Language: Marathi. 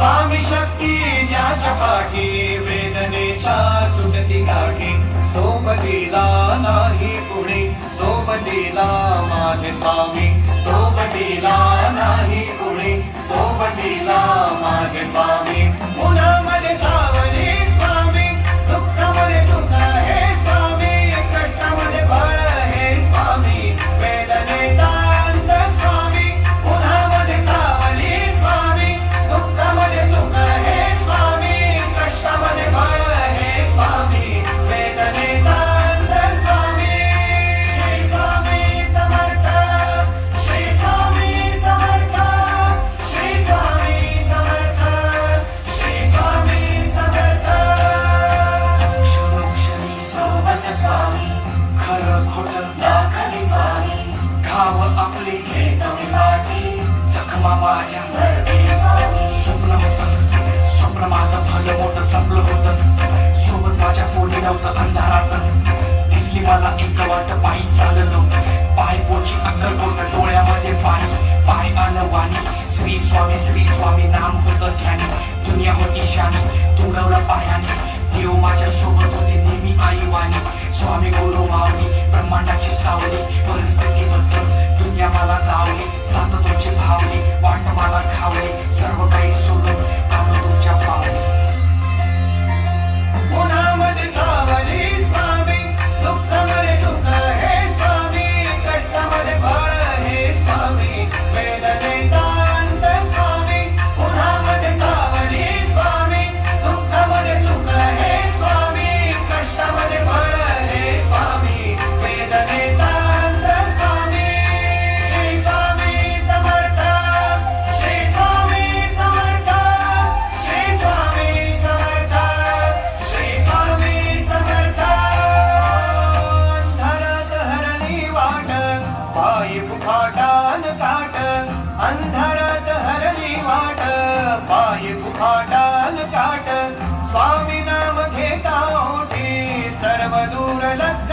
स्वामी शक्ती ज्याच्या पाठी वेदनेच्या सुटती गाठी सोबतीला नाही कुणी सोबतीला माझे स्वामी सोबतीला नाही कुणी सोबतीला माझे स्वामी उन्हामध्ये सावली स्वामी दुःखामध्ये सुख हे स्वामी कष्टामध्ये बळ हे स्वामी वेदनेचा अंत स्वामी उन्हामध्ये सावली स्वामी दुःखामध्ये सुख हे स्वामी कष्टामध्ये बळ हे स्वामी वेदनेचा अंत स्वामी श्री स्वामी समर्थ श्री स्वामी समर्थ श्री स्वामी समर्थ श्री स्वामी समर्थ क्षणोक्षणी सोबत स्वामी खरं खोटं दाखली स्वामी घाव आपले घेत मी माटी जखमा माझ्या स्वप्न होतं स्वप्न माझं भलं मोठं संपलं होतं सोबत माझ्या पोटी नव्हतं अंधारात दिसली मला एक वाट पायी चाललो पाय पोची अक्कलकोट डोळ्यामध्ये पाणी पाय आलं वाणी श्री स्वामी नाम होतं ध्यानी दुनिया होती शानी तुडवलं पायाने देव माझ्या सोबत होते नेहमी आई वाणी स्वामी गुरु माऊली ब्रह्मांडाची सावली परिस्थिती बदल दुनिया मला धावली सात तुमची भावली वाट मला खावली सर्व काही सोडून आलो तुमच्या पावली उन्हामध्ये सावली स्वामी दुःखामध्ये सुख हे स्वामी कष्टामध्ये बळ हे स्वामी वेदनेचा अंत स्वामी उन्हामध्ये सावली स्वामी दुःखामध्ये सुख हे स्वामी कष्टामध्ये बळ हे स्वामी वेदनेचा अंत स्वामी श्री स्वामी समर्थ श्री स्वामी समर्थ श्री स्वामी समर्थ श्री स्वामी समर्थ अंधारात हरली वाट पायी फुफाटान काट अंधारात हरली वाट पायी फुफाटान काट स्वामी नाम घेता ओठी सर्व दूर लग